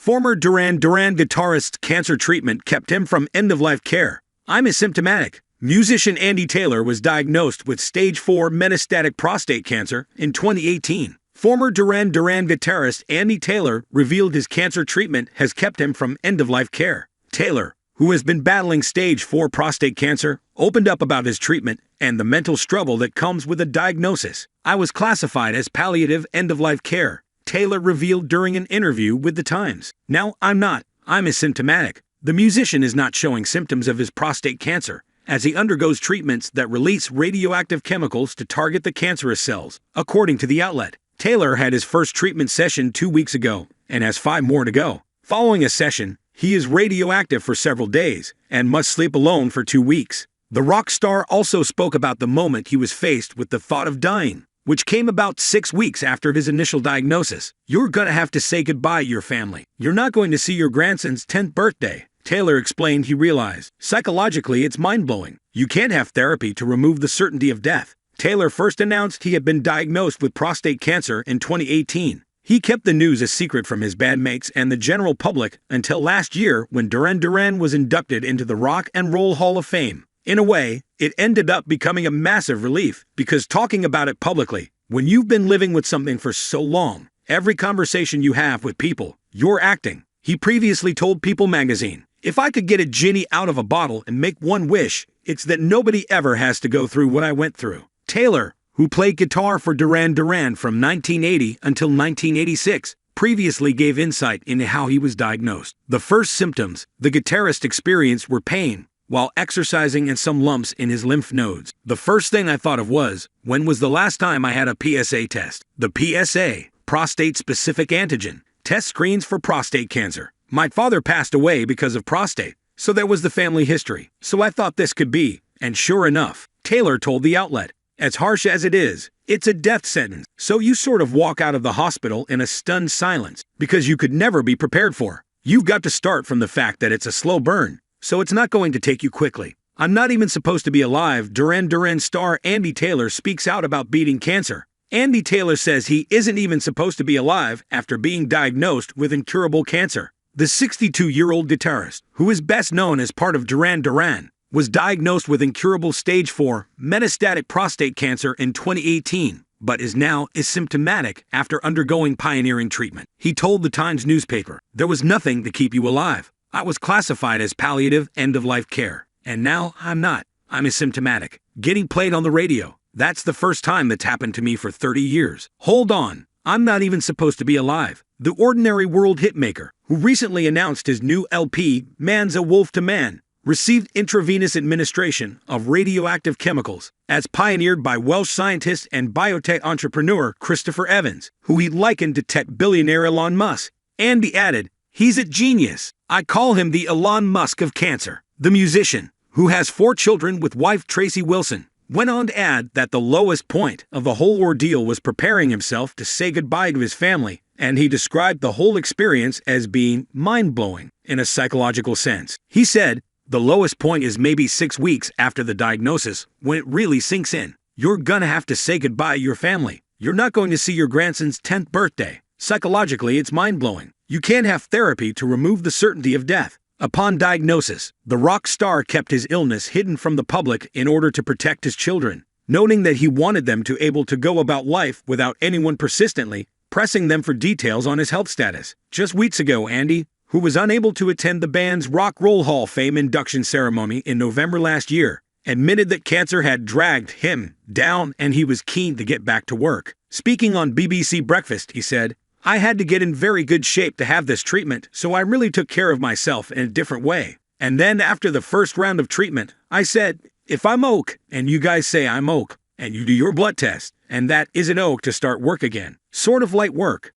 Former Duran Duran guitarist's cancer treatment kept him from end-of-life care. I'm asymptomatic. Musician Andy Taylor was diagnosed with stage 4 metastatic prostate cancer in 2018. Former Duran Duran guitarist Andy Taylor revealed his cancer treatment has kept him from end-of-life care. Taylor, who has been battling stage 4 prostate cancer, opened up about his treatment and the mental struggle that comes with a diagnosis. I was classified as palliative end-of-life care, Taylor revealed during an interview with The Times. Now, I'm not. I'm asymptomatic. The musician is not showing symptoms of his prostate cancer, as he undergoes treatments that release radioactive chemicals to target the cancerous cells, according to the outlet. Taylor had his first treatment session 2 weeks ago, and has 5 more to go. Following a session, he is radioactive for several days, and must sleep alone for 2 weeks. The rock star also spoke about the moment he was faced with the thought of dying, which came about 6 weeks after his initial diagnosis. You're gonna have to say goodbye to your family. You're not going to see your grandson's 10th birthday, Taylor explained. He realized, psychologically it's mind-blowing. You can't have therapy to remove the certainty of death. Taylor first announced he had been diagnosed with prostate cancer in 2018. He kept the news a secret from his bandmates and the general public until last year when Duran Duran was inducted into the Rock and Roll Hall of Fame. In a way, it ended up becoming a massive relief, because talking about it publicly, when you've been living with something for so long, every conversation you have with people, you're acting. He previously told People magazine, "If I could get a genie out of a bottle and make one wish, it's that nobody ever has to go through what I went through." Taylor, who played guitar for Duran Duran from 1980 until 1986, previously gave insight into how he was diagnosed. The first symptoms the guitarist experienced were pain while exercising and some lumps in his lymph nodes. "The first thing I thought of was, when was the last time I had a PSA test?" The PSA, prostate-specific antigen, test screens for prostate cancer. "My father passed away because of prostate, so there was the family history. So I thought this could be, and sure enough," Taylor told the outlet. "As harsh as it is, it's a death sentence. So you sort of walk out of the hospital in a stunned silence, because you could never be prepared for. You've got to start from the fact that it's a slow burn, so it's not going to take you quickly. I'm not even supposed to be alive." Duran Duran star Andy Taylor speaks out about beating cancer. Andy Taylor says he isn't even supposed to be alive after being diagnosed with incurable cancer. The 62-year-old guitarist, who is best known as part of Duran Duran, was diagnosed with incurable stage 4 metastatic prostate cancer in 2018, but is now asymptomatic after undergoing pioneering treatment. He told the Times newspaper, "There was nothing to keep you alive. I was classified as palliative end-of-life care, and now I'm not. I'm asymptomatic. Getting played on the radio. That's the first time that's happened to me for 30 years. Hold on, I'm not even supposed to be alive." The Ordinary World hitmaker, who recently announced his new LP, Man's a Wolf to Man, received intravenous administration of radioactive chemicals, as pioneered by Welsh scientist and biotech entrepreneur Christopher Evans, who he likened to tech billionaire Elon Musk. Andy added, "He's a genius. I call him the Elon Musk of cancer." The musician, who has 4 children with wife Tracy Wilson, went on to add that the lowest point of the whole ordeal was preparing himself to say goodbye to his family, and he described the whole experience as being mind-blowing in a psychological sense. He said, "The lowest point is maybe 6 weeks after the diagnosis, when it really sinks in. You're gonna have to say goodbye to your family. You're not going to see your grandson's 10th birthday. Psychologically, it's mind-blowing. You can't have therapy to remove the certainty of death." Upon diagnosis, the rock star kept his illness hidden from the public in order to protect his children, noting that he wanted them to able to go about life without anyone persistently pressing them for details on his health status. Just weeks ago, Andy, who was unable to attend the band's Rock Roll Hall of Fame induction ceremony in November last year, admitted that cancer had dragged him down and he was keen to get back to work. Speaking on BBC Breakfast, he said, "I had to get in very good shape to have this treatment, so I really took care of myself in a different way. And then after the first round of treatment, I said, if I'm oak, and you guys say I'm oak, and you do your blood test, and that isn't oak to start work again. Sort of light work.